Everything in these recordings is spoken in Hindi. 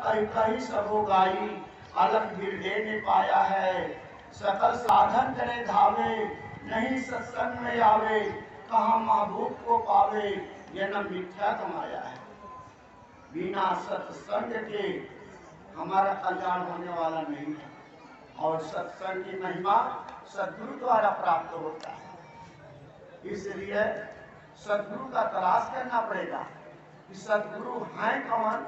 कही कही सबो गाई, अलग बिरधे ने पाया है। सकल साधन करे धावे, नहीं सत्संग में आवे, कहाँ महबूब को पावे, ये न मिथ्या कमाया है। बिना सत्संग के हमारा कल्याण होने वाला नहीं है। और सत्संग की महिमा सद्गुरु द्वारा प्राप्त होता है। इसलिए सद्गुरु का तलाश करना पड़ेगा कि सद्गुरु हैं कौन।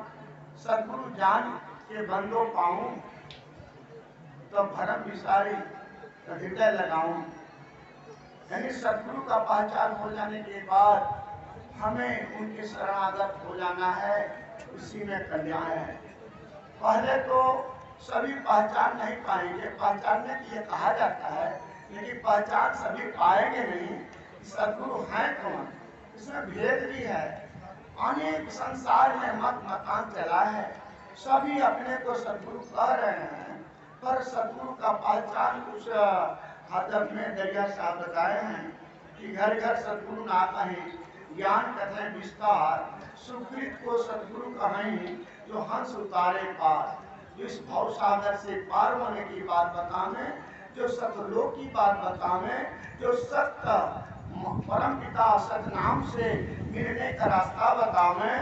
सद्गुरु जान के बंदो पाऊं, तो भरम विसारी हृदय लगाऊं। यानी सद्गुरु का पहचान हो जाने के बाद हमें उनके शरणागत हो जाना है, उसी में कल्याण है। पहले तो सभी पहचान नहीं पाएंगे, पहचानने के लिए कहा जाता है, लेकिन पहचान सभी पाएंगे नहीं। सद्गुरु हैं कौन, इसमें भेद भी है। अनेक संसार में मत मकान चला है, सभी अपने को सद्गुरु कह रहे हैं, पर सद्गुरु का पहचान कुछ हदम में दरिया साहब बताए हैं कि घर घर सद्गुरु ना कहें, ज्ञान कथें विस्तार, सुकृत को सद्गुरु कहें, जो हंस उतारे पार। इस भव सागर से पार होने की बात बतावे, जो सतलोक की बात बतावे, जो सत्य परम पिता सतनाम से मिलने का रास्ता बतावे,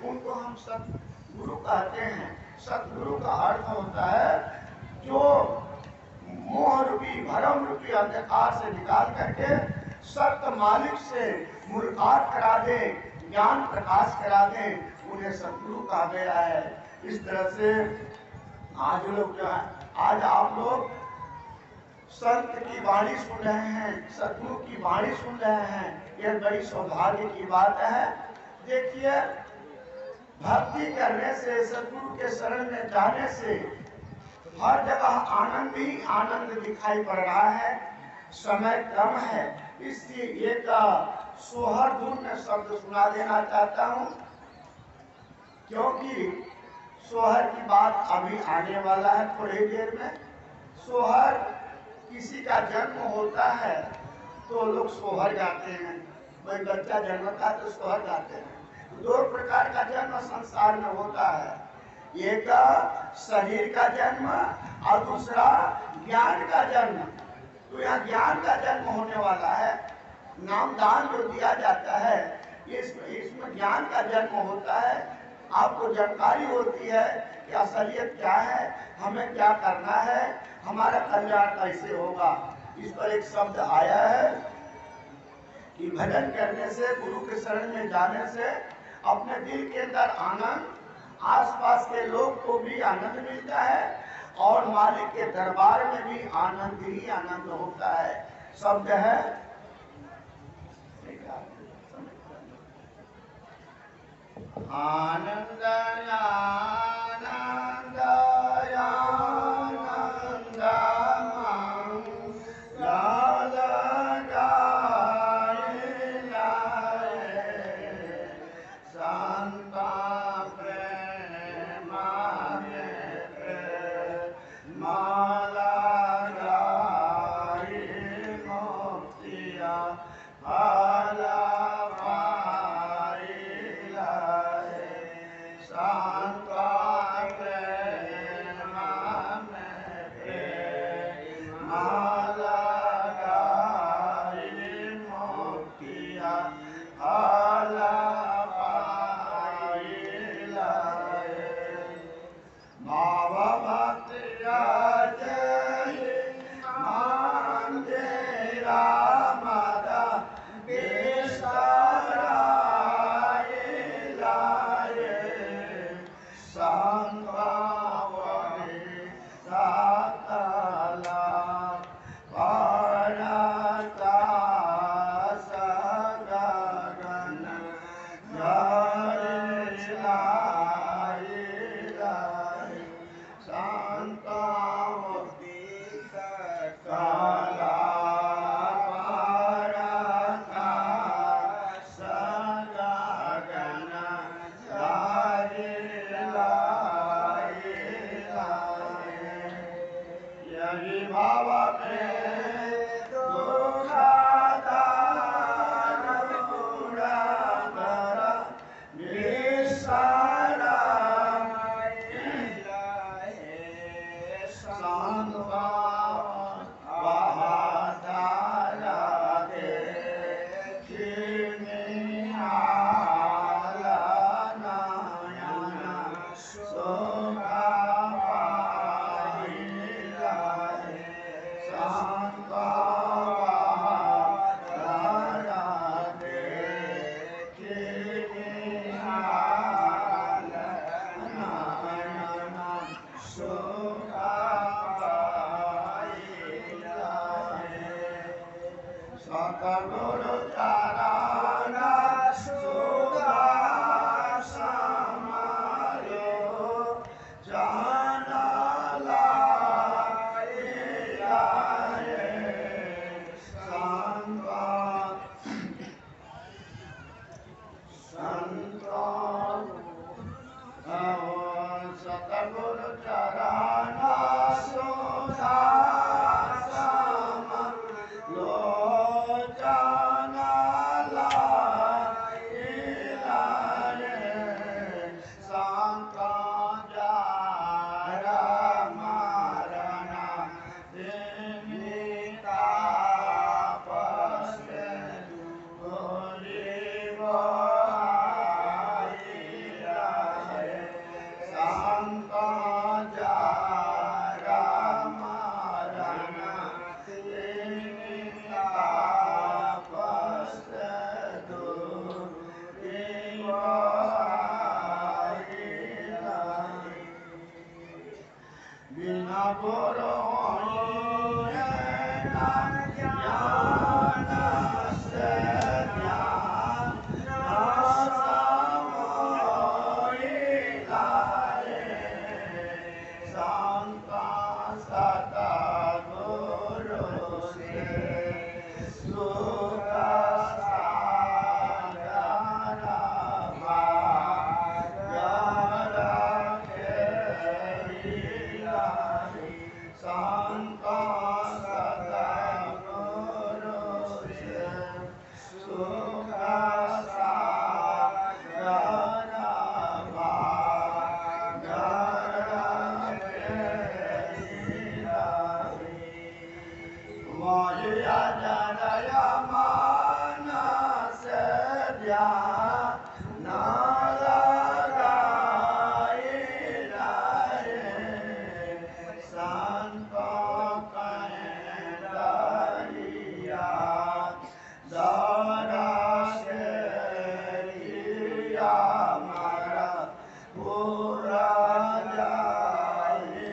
उनको हम सतगुरु कहते हैं। सतगुरु का अर्थ होता है जो मोह रूपी भरम रूपी अंधकार से निकाल करके सत्य मालिक से मुलाकात करा दे, ज्ञान प्रकाश करा दे, उन्हें सतगुरु कहा गया है। इस तरह से आज लोग जो है, आज आप लोग संत की वाणी सुन रहे हैं, सतगुरु की वाणी सुन रहे हैं, यह बड़ी सौभाग्य की बात है। देखिए, भक्ति करने से, सतगुरु के शरण में जाने से हर जगह आनंद ही आनंद दिखाई पड़ रहा है। समय कम है, इसलिए एक सोहर धुन में शब्द सुना देना चाहता हूँ, क्योंकि सोहर की बात अभी आने वाला है थोड़ी देर में। सोहर, किसी का जन्म होता है तो लोग सोहर गाते हैं, कोई बच्चा जन्मता है तो सोहर गाते हैं। दो प्रकार का जन्म संसार में होता है, एक शरीर का जन्म और दूसरा ज्ञान का जन्म। तो यहाँ ज्ञान का जन्म होने वाला है, नामदान जो दिया जाता है, इसमें ज्ञान का जन्म होता है। आपको जानकारी होती है कि असलियत क्या है, हमें क्या करना है, हमारा कल्याण कैसे होगा। इस पर एक शब्द आया है कि भजन करने से, गुरु के शरण में जाने से अपने दिल के अंदर आनंद, आसपास के लोग को भी आनंद मिलता है और मालिक के दरबार में भी आनंद ही आनंद होता है। शब्द है आनंद आनंद आनंद शांति सतगुरु चरण सुदास समारो जान लाइला सतगुरु चरण सुदास लोचन लाइला संत जार मरण तापस बिना गुरु ज्ञान से ज्ञान समोहिला संत सतगुरु से सुख सागर संत सतगुरु से सुख सागर मोहिया जनय मान से ध्यान लगाइला संत कहिया दरस लिया मरा पूरा जाइला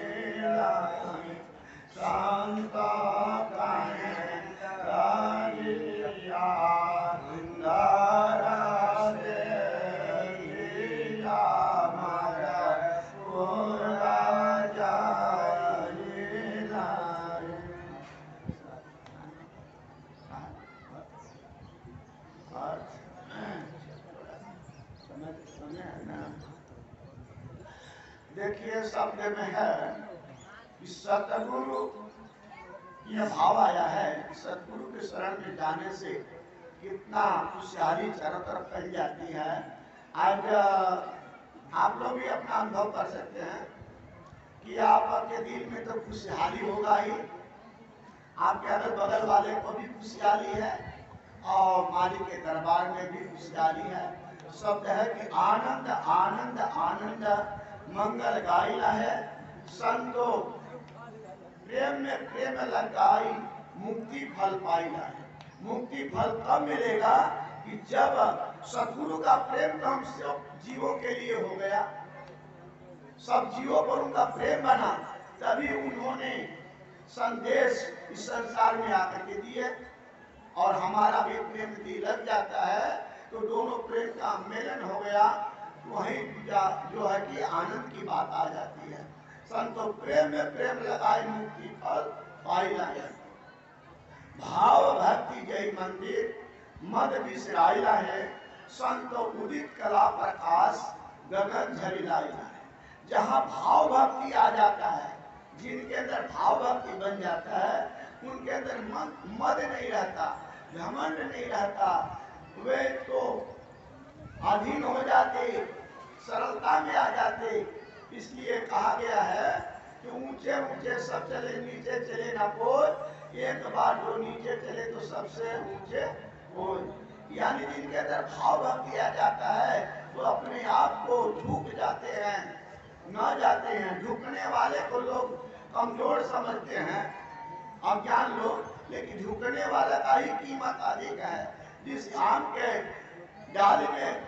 संत कहिया दरस लिया मरा पूरा जाइला देखिए शब्द में है कि सतगुरु यह भाव आया है कि सतगुरु के शरण में जाने से कितना खुशहाली चारों तरफ फैल जाती है। आज आप लोग भी अपना अनुभव कर सकते हैं कि आपके दिल में तो खुशहाली होगा ही, आपके अगल बगल वाले को भी खुशहाली है और मालिक के दरबार में भी खुशहाली है। शब्द है कि आनंद आनंद आनंद मंगल गाइला है संतो प्रेम में प्रेम लगाई मुक्ति फल पाइला है। मुक्ति फल कब मिलेगा कि जब सतगुरु का प्रेम तो हम सब जीवों के लिए हो गया, सब जीवों पर उनका प्रेम बना, तभी उन्होंने संदेश इस संसार में आकर के दिए और हमारा भी प्रेम यदि लग जाता है तो दोनों प्रेम का मिलन हो गया, वही जो है कि आनंद की बात आ जाती है। संतो प्रेम में प्रेम लगाए मुक्ति फल पाइला है। भाव भक्ति जय मंदिर मद विसराइला है संतो उदित कला प्रकाश गगन झरिलाइला है। जहाँ भाव भक्ति आ जाता है, जिनके अंदर भाव भक्ति बन जाता है, उनके अंदर मद नहीं रहता, घमंड नहीं रहता, वे तो अधीन हो जाते, सरलता में आ जाते। इसलिए कहा गया है कि ऊंचे ऊंचे सब चले नीचे चले ना कोई, एक बार जो नीचे चले तो सबसे ऊंचे कोई। यानी जिनके अंदर भाव भक्ति आ जाता है वो अपने आप को झुक जाते हैं, न जाते हैं। झुकने वाले को लोग कमजोर समझते हैं, अज्ञान लोग, लेकिन झुकने वाला का ही कीमत अधिक है। जिस आम के डाल में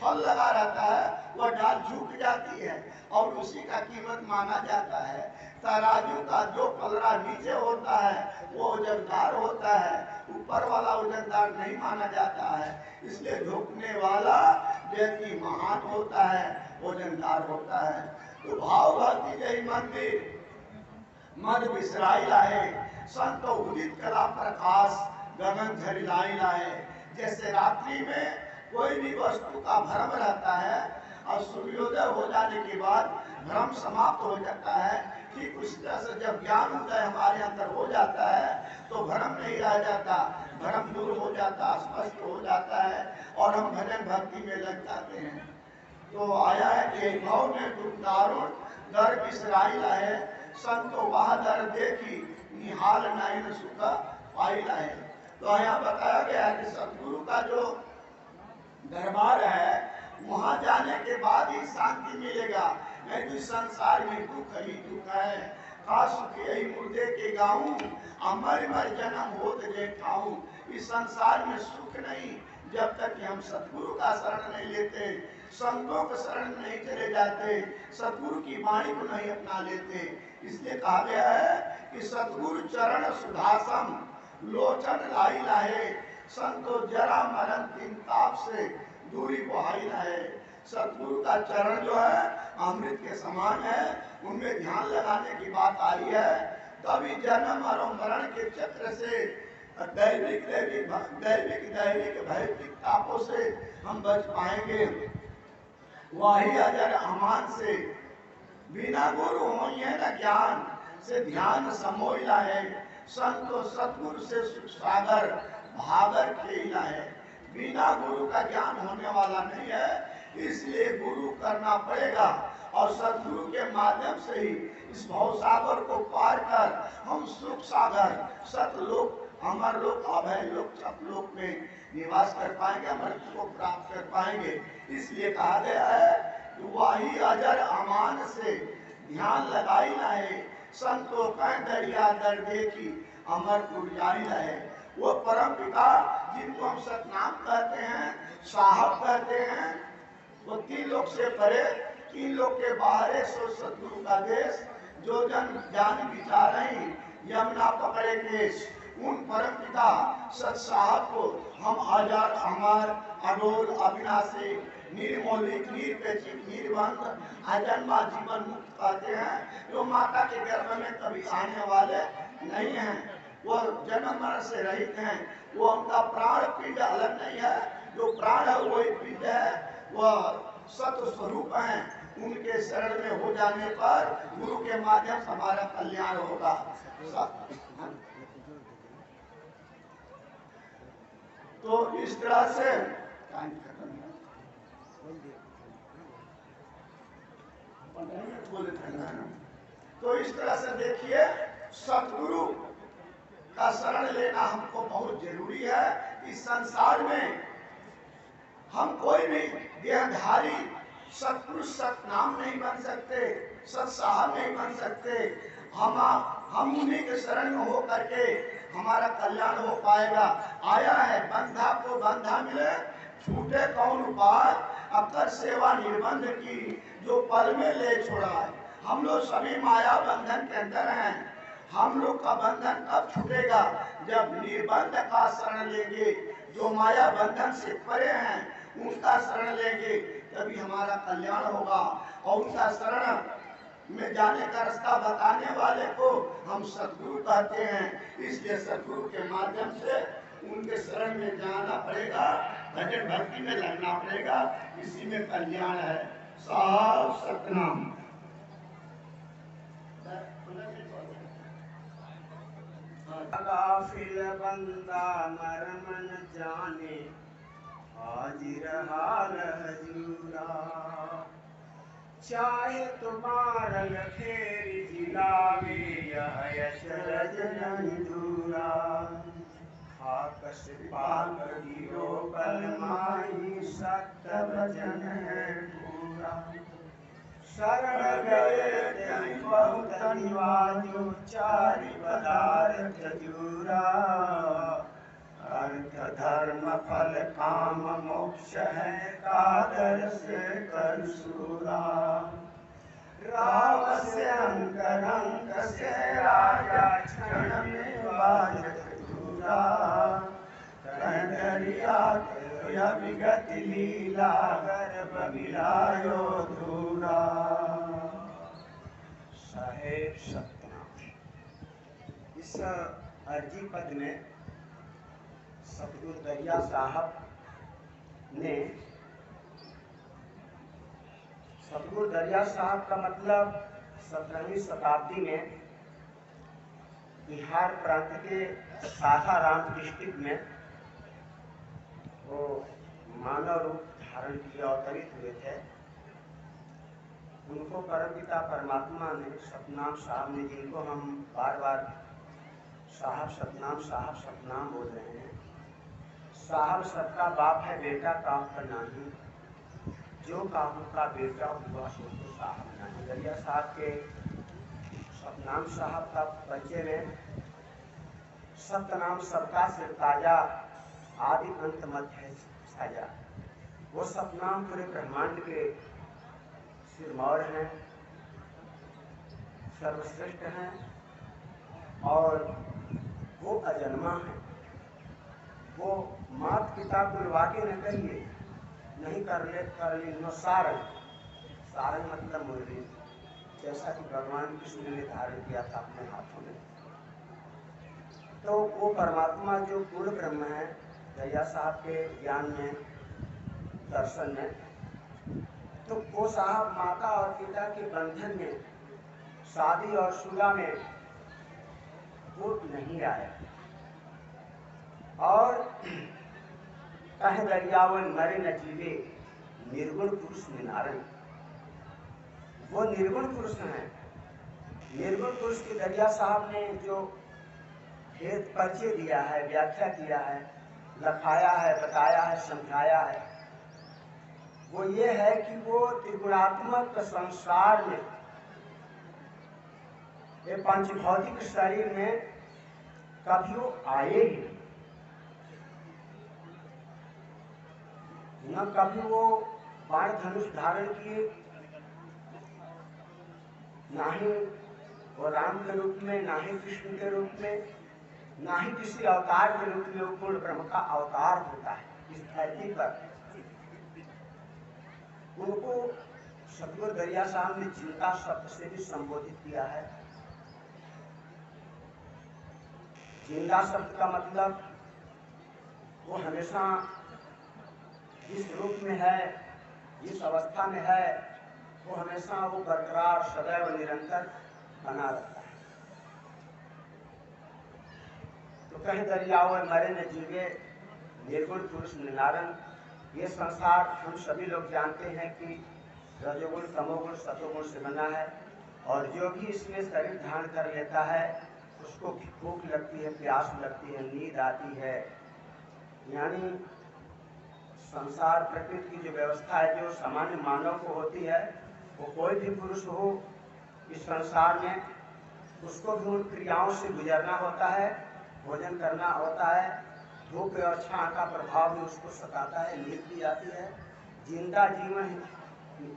फल लगा रहता है, वह डाल झुक जाती है और उसी का कीमत माना जाता है। तराजू का जो पलड़ा नीचे होता है वो वजनदार होता है, ऊपर वाला वजनदार नहीं माना जाता है। इसलिए झुकने वाला व्यक्ति महान होता है, वजनदार होता है। तो भाव भक्ति जय मंदिर मद बिसराई लाए, संत उदित कला प्रकाश गगन झरिलाई लाए। जैसे रात्रि में कोई भी वस्तु का भ्रम रहता है और सूर्योदय हो जाने के बाद भ्रम समाप्त हो जाता है, ठीक उसी तरह से जब ज्ञान उदय हमारे अंदर हो जाता है तो भ्रम नहीं रह जाता, भ्रम दूर हो जाता, स्पष्ट हो जाता है और हम भजन भक्ति में लग जाते हैं। तो आया है कि भाव में तुम दारुण दर बिसराई लाए, संतो वह दर देखी निहाल नयन सुख पाई लाए। तो यहाँ बताया गया है कि सतगुरु का जो दरबार है वहां जाने के बाद ही शांति मिलेगा, नहीं तो संसार में दुख ही दुख है। खास यही मुर्दे के गाऊं अमर मर जन्म होत जेठाऊं। इस संसार में सुख नहीं जब तक कि हम सतगुरु का शरण नहीं लेते, संतों के शरण में नहीं चले जाते, सतगुरु की वाणी को नहीं अपना लेते। इसलिए कहा गया है कि सतगुरु चरण सुधासम लोचन लाई लाए, संतो जरा मरण तीन ताप से दूरी को हाई लाए। सतगुरु का चरण जो है अमृत के समान है, उनमें ध्यान लगाने की बात आई है, तभी जन्म और मरण के चक्र से दैविक भौतिक तापों से हम बच पाएंगे। वही अजर अमान से बिना गुरु होइए न ज्ञान से ध्यान समोइला है, संतो सतगुरु से सुख सागर भागर खेला है। बिना गुरु का ज्ञान होने वाला नहीं है, इसलिए गुरु करना पड़ेगा और सतगुरु के माध्यम से ही इस भव सागर को पार कर हम सुख सागर सतलोक अमर लोक अभय लोक सतलोक में निवास कर पाएंगे, अमृत को प्राप्त कर पाएंगे। इसलिए कहा गया है कि वही अजर अमान से ध्यान लगाई लाए, संतों का दरिया दर देखी अमर उड़ाई लाए। वो परम पिता जिनको हम सतनाम कहते हैं, साहब कहते हैं, वो तीन लोक से परे, तीन लोक के बाहर 100 सतगुरु का देश, जो जन ज्ञान विचार यमुना पकड़े केश। उन परम पिता सत साहब को हम आजार अमर अडोल अविनाशी निर्मौलिक निरपेक्षित निर्बंध अजन्मा जीवन मुक्त कहते हैं, जो माता के गर्भ में कभी आने वाले नहीं हैं, वो जन्म मरण से रहित हैं। वो उनका प्राण पिंड अलग नहीं है, जो प्राण है वही पिंड है, वह सत्य स्वरूप है। उनके शरण में हो जाने पर गुरु के माध्यम से हमारा कल्याण होगा। तो इस तरह से तो इस तरह से देखिए सतगुरु का शरण लेना हमको बहुत जरूरी है। इस संसार में हम कोई भी देहधारी सतपुरुष सतनाम नहीं बन सकते, सत साहब नहीं बन सकते। हम उन्हीं के शरण में हो करके हमारा कल्याण हो पाएगा। आया है बंधा को बंधा मिले, छूटे कौन उपाय, अक्कर सेवा निर्बंध की जो पल में ले छोड़ा है। हम लोग सभी माया बंधन के अंदर हैं। हम लोग का बंधन कब छूटेगा? जब निर्बंध का शरण लेंगे, जो माया बंधन से परे हैं उनका शरण लेंगे, तभी हमारा कल्याण होगा। और उनका शरण में जाने का रास्ता बताने वाले को हम सतगुरु कहते हैं। इसलिए सतगुरु के माध्यम से उनके शरण में जाना पड़ेगा, भजन भक्ति में लगना पड़ेगा, इसी में कल्याण है। साहब सतनाम। गाफिल बंदा मर्म न जाने, हाजिर हाल हजूरा। चाहे तुम्हारा लखेर जिलावे, यह अचरज नहीं दूरा। आकश पाक गिरो बलमाई, सत्य वचन है पूरा। शरण गए तेरी बहुत निवाजो, चारि पदार्थ जूरा। अर्थ धर्म फल काम मोक्ष है कादर से कर सूरा। राव से अंक से राजा क्षण में बाजत दूरा। कह दरिया यह विगत लीला गर्भ मिलायो धूरा। साहेब सतनाम। इस अर्जी पद में सतगुरु दरिया साहब ने, सतगुरु दरिया साहब का मतलब 17वीं शताब्दी में बिहार प्रांत के सासाराम डिस्ट्रिक्ट में वो मानव रूप धारण किए अवतरित हुए थे। उनको परमपिता परमात्मा ने सतनाम साहब ने, जिनको हम बार बार साहब सतनाम बोल रहे हैं। साहब सबका बाप है, बेटा काहू का नहीं, जो काहू का बेटा हुआ सो तो साहब नहीं। दरिया साहब के सतनाम साहब का परिचय में सतनाम सबका सिर ताजा, आदि अंत मध्य है साजा। वो सतनाम पूरे ब्रह्मांड के सिरमौर हैं, सर्वश्रेष्ठ हैं और वो अजन्मा है। वो मात पिता को वाके न कहिए, नहीं कर ले नो सारंग मतलब मुरली, जैसा कि भगवान कृष्ण ने धारण किया था अपने हाथों में। तो वो परमात्मा जो पूर्ण ब्रह्म है, दरिया साहब के ज्ञान में, दर्शन में, तो वो साहब माता और पिता के बंधन में, शादी और शुदा में वो नहीं आए। और कह दरियावन मरे न जीवे, निर्गुण पुरुष निनारण। वो निर्गुण पुरुष हैं। निर्गुण पुरुष की दरिया साहब ने जो भेद परिचय दिया है, व्याख्या किया है, लखाया है, बताया है, समझाया है, वो ये है कि वो त्रिगुणात्मक संसार में, ये पंचभौतिक शरीर में कभी वो आए ही न कभी वो बाण धनुष धारण किए, ना ही वो राम के रूप में, ना ही कृष्ण के रूप में, ना ही किसी अवतार के रूप में। वो पूर्ण ब्रह्म का अवतार होता है इस धरती पर। उनको सतगुरु दरिया साहब ने जिंदा शब्द से भी संबोधित किया है। जिंदा शब्द का मतलब वो हमेशा जिस रूप में है, जिस अवस्था में है, वो हमेशा वो बरकरार सदैव निरंतर बना रहता है। तो कह दरियाओं मरे न जीवे, निर्गुण पुरुष निनारण। ये संसार हम सभी लोग जानते हैं कि रजोगुण, तमोगुण, सतोगुण से बना है, और जो भी इसमें शरीर धारण कर लेता है उसको भूख लगती है, प्यास लगती है, नींद आती है। यानी संसार प्रकृति की जो व्यवस्था है, जो सामान्य मानव को होती है, वो कोई भी पुरुष हो इस संसार में, उसको भी उन क्रियाओं से गुजरना होता है, भोजन करना होता है, धूप और छां का प्रभाव भी उसको सताता है, नींद भी आती है। जिंदा जीवन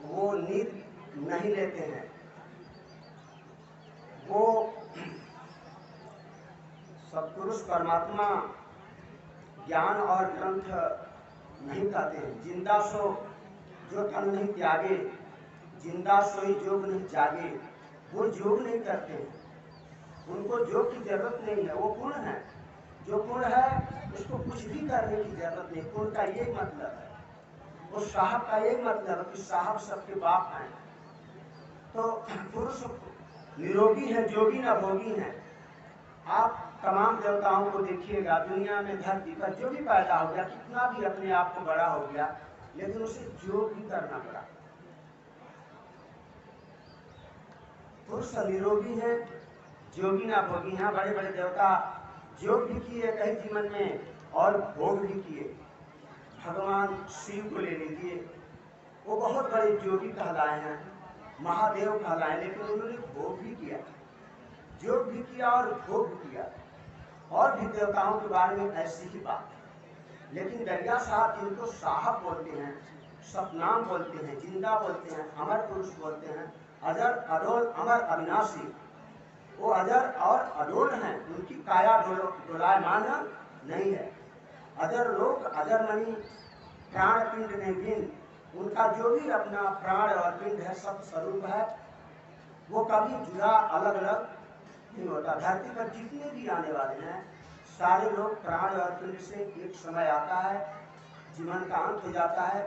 वो नींद नहीं लेते हैं, वो सत्पुरुष परमात्मा ज्ञान और ग्रंथ नहीं कहते हैं। जिंदा सो जो तन नहीं त्यागे, जिंदा सोई जोग नहीं जागे, वो जोग नहीं करते हैं। उनको जोग की जरूरत नहीं है, वो पूर्ण है। जो पूर्ण है उसको कुछ भी करने की जरूरत नहीं। पूर्ण का ये मतलब है, वो साहब का ये मतलब है कि साहब सबके बाप हैं। तो पुरुष निरोगी है, जोगी न भोगी है। आप तमाम देवताओं को देखिएगा, दुनिया में धरती पर जो भी पैदा हो गया, कितना भी अपने आप को बड़ा हो गया, लेकिन उसे योग भी करना पड़ा। पुरुष निरोगी है, जोगी ना भोगी। यहाँ बड़े बड़े देवता योग भी किए कई जीवन में और भोग भी किए। भगवान शिव को ले लीजिए, वो बहुत बड़े योगी कहलाए हैं, महादेव कहलाए, लेकिन उन्होंने भोग भी किया, योग भी किया और भोग भी किया। और भी देवताओं के बारे में ऐसी ही बात है। लेकिन दरिया साहब जिनको साहब बोलते हैं, सतनाम बोलते हैं, जिंदा बोलते हैं, अमर पुरुष बोलते हैं, अजर अडोल अमर अविनाशी, वो अजर और अडोल हैं, उनकी काया डोलायमान नहीं है। अजर लोक अजर मणि प्राण पिंड ने भिन्न, उनका जो भी अपना प्राण और पिंड है सब स्वरूप है, वो कभी जुदा अलग अलग नहीं होता। धरती पर जितने भी आने वाले हैं सारे लोग प्राण और पिंड से एक समय आता है, जीवन का अंत हो जाता है,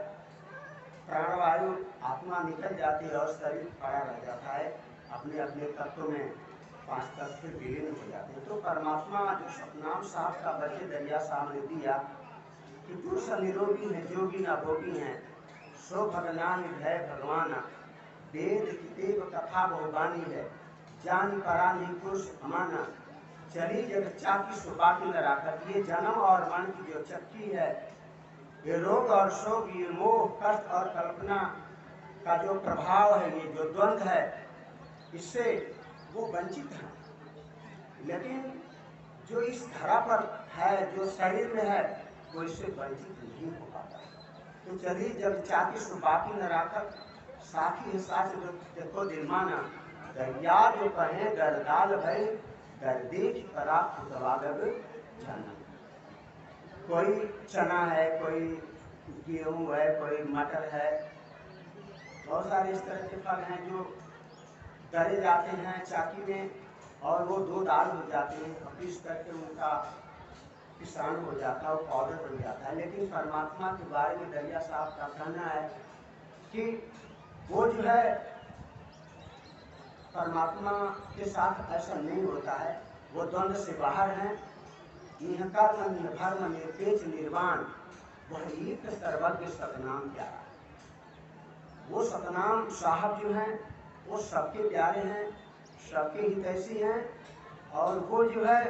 प्राणवायु आत्मा निकल जाती है और शरीर पड़ा रह जाता है, अपने अपने तत्व में 5 तत्व विलीन हो जाते हैं। तो परमात्मा जो सतनाम साहब का बचे दरिया साहब ने दिया कि तू स निरोगी है जोगी ना भोगी है, सो भगनान भय भगवान, वेद कितेब कथा बहुबानी है, जान परा नहीं पुरुष अमाना, चली जग चाकी सो बाकी न राखत। ये जन्म और मन की जो चक्की है, ये रोग और शोक, ये मोह कष्ट और कल्पना का जो प्रभाव है, ये जो द्वंद्व है, इससे वो वंचित है। लेकिन जो इस धरा पर है, जो शरीर में है, वो इससे वंचित नहीं हो पाता। तो चलिए जब चाकी सो बाकी न राखत, साखी है साच जो देखो दिलमाना, दरिया जो कहे दरदाल भय, दर देख करा खुदवागब जाना। कोई चना है, कोई गेहूँ है, कोई मटर है, बहुत सारे इस तरह के फल हैं जो दरे जाते हैं चाकी में और वो 2 दाल हो जाते हैं, पीस करके उनका किसान हो जाता है, वो पाउडर बन जाता है। लेकिन परमात्मा के बारे में दरिया साहब का कहना है कि वो जो है परमात्मा के साथ ऐसा नहीं होता है, वो द्वंद्व से बाहर हैं। यह कर्म निर्भर्म निरपेक्ष निर्वाण, वह एक सर्वज्ञ सतनाम प्यारा। वो सतनाम साहब जो हैं वो सबके प्यारे हैं, सबके हितैषी हैं, और वो जो है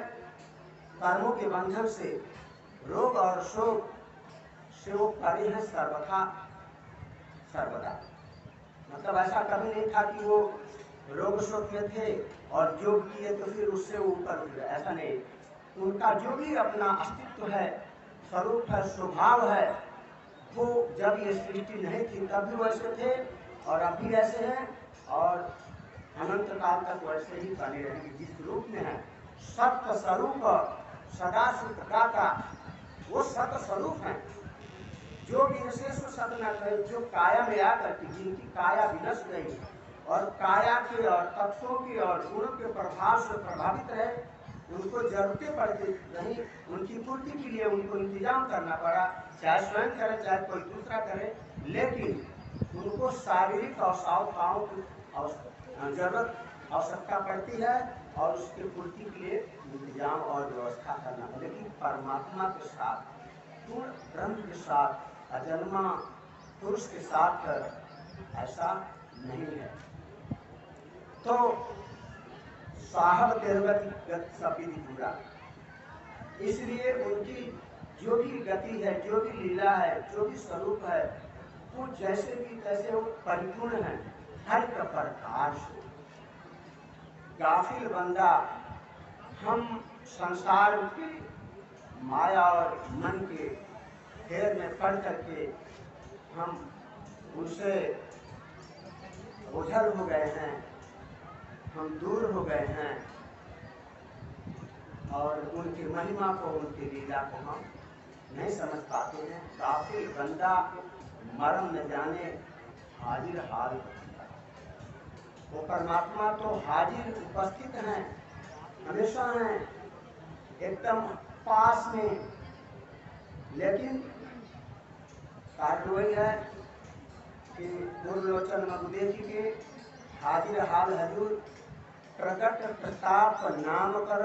कर्मों के बंधन से, रोग और शोक से वो परे हैं सर्वथा सर्वदा। मतलब ऐसा कभी नहीं था कि वो रोग शोक में थे और योग किए तो फिर उससे ऊपर उठ गए, ऐसा नहीं। उनका जो भी अपना अस्तित्व है, स्वरूप है, स्वभाव है, वो जब ये सृष्टि नहीं थी तब भी वैसे थे और अब भी ऐसे हैं और अनंत काल तक वैसे ही बने रहेंगे। जिस रूप में है सत्य स्वरूप सदा सुखदाता, वो सत्य स्वरूप है जो विशेष सत्य न कहे, जो काया में आकर के जिनकी काया विनष्ट गई और काया के और तत्वों के और गुणों के प्रभाव से प्रभावित रहे, उनको जरूरतें पड़ती रही, उनकी पूर्ति के लिए उनको इंतजाम करना पड़ा, चाहे स्वयं करे चाहे कोई दूसरा करे, लेकिन उनको शारीरिक आवश्यकताओं की जरूरत आवश्यकता पड़ती है और उसकी पूर्ति के लिए इंतजाम और व्यवस्था करना पड़ता। लेकिन परमात्मा के साथ, पूर्ण ब्रह्म के साथ, अजन्मा पुरुष के साथ ऐसा नहीं है। तो साहब देवगति सब विधि पूरा, इसलिए उनकी जो भी गति है, जो भी लीला है, जो भी स्वरूप है, वो जैसे भी तैसे वो परिपूर्ण है, हर का प्रकाश। गाफिल बंदा हम संसार की माया और मन के फेर में पड़ करके हम उनसे ओझल हो गए हैं, हम दूर हो गए हैं और उनकी महिमा को, उनकी लीला को हम नहीं समझ पाते हैं। गाफिल बंदा मरम न जाने हाजिर हाल, वो परमात्मा तो हाजिर उपस्थित हैं, हमेशा हैं, एकदम पास में, लेकिन कार्य वही है कि दुर्लोचन मगुदेव जी के हाजिर हाल हजूर, प्रकट प्रताप नाम कर,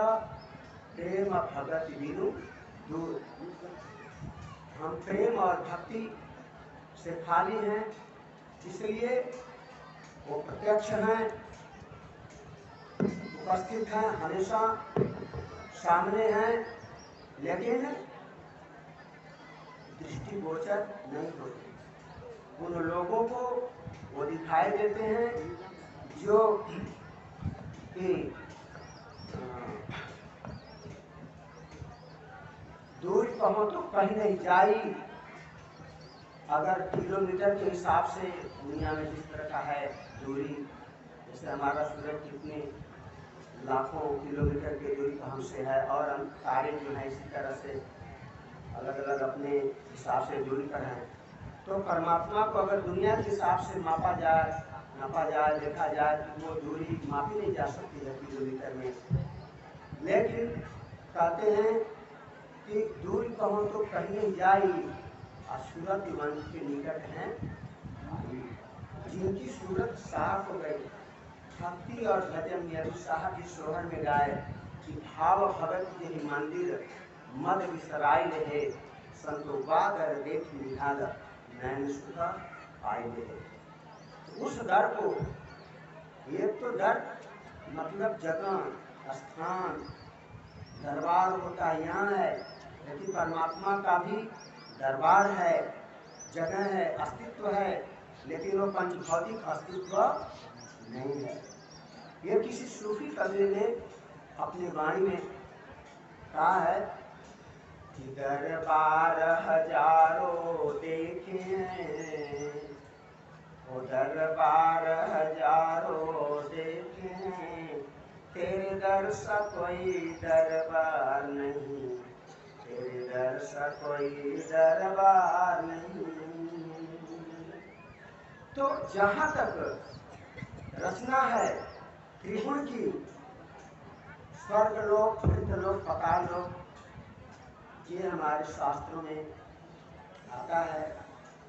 प्रेम भगत बिनु दूर। हम प्रेम और भक्ति से खाली हैं, इसलिए वो प्रत्यक्ष हैं, उपस्थित हैं, हमेशा सामने हैं, लेकिन दृष्टिगोचर नहीं होते। उन लोगों को वो दिखाई देते हैं जो कि कहो तो कहीं नहीं जाई। अगर किलोमीटर के हिसाब से दुनिया में जिस तरह का है दूरी, जैसे हमारा सूरज कितने लाखों किलोमीटर की दूरी पर हमसे है, और हम तारे जो हैं इसी तरह से अलग अलग अपने हिसाब से दूरी पर हैं। तो परमात्मा को अगर दुनिया के हिसाब से नापा जाए, देखा जाए, तो वो दूरी मापी नहीं जा सकती है किलोमीटर में। लेकिन कहते हैं कि दूरी कहो तो कहीं नहीं जाई, और सूरत मन के निकट हैं आई। जिनकी सूरत साफ हो गई, भक्ति और भजन में अभी साहब जी सोहर में गाए कि भाव भगत जिन मंदिर मद विसराई रहे, संतोबा कर देख निहाल नैन सुधा आई रहे। उस डर को, ये तो डर मतलब जगह, स्थान, दरबार होता यहाँ है, लेकिन परमात्मा का भी दरबार है, जगह है, अस्तित्व है, लेकिन वो पंचभौतिक अस्तित्व नहीं है। ये किसी सूफी कवि ने अपनी वाणी में कहा है कि दरबार हजारों देखे, वो दरबार हजारों देखे, तेरे दर सा कोई दरबार नहीं, तेरे दर सा कोई दरबार नहीं। तो जहाँ तक रचना है त्रिगुण की, स्वर्ग लोक, मृत लोक, पाताल लोक, ये हमारे शास्त्रों में आता है।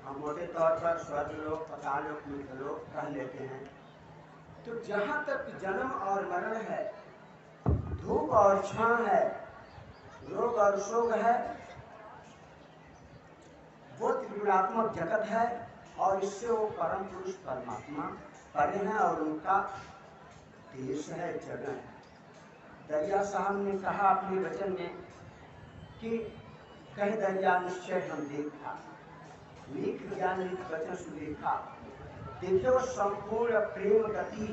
हम मोटे तौर पर स्वर्ग लोक, पाताल लोक, मृत लोक कह लेते हैं। तो जहाँ तक जन्म और मरण है, धूप और छां है, रोग और शोक है, वो त्रिगुणात्मक जगत है, और इससे वो परम पुरुष परमात्मा परे हैं, और उनका देश है, जगह है। दरिया साहब ने कहा अपने वचन में कि कह दरिया निश्चय हम देखा, लिख ज्ञान लिख वचन सुलेखा। देखो संपूर्ण प्रेम गति,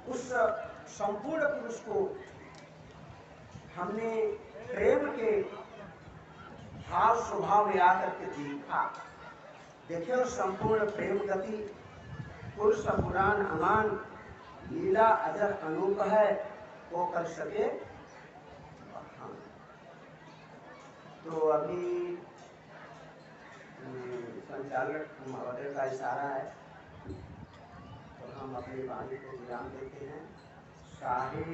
उस संपूर्ण पुरुष को हमने प्रेम के भाव स्वभाव में आकर के देखा। देखो संपूर्ण प्रेम गति, पुरुष पुराण अमान, लीला अजर अनूप है, वो कर सके। तो अभी संचालक महोदय का इशारा है, तो हम अपनी वाणी को विराम देते हैं। साहे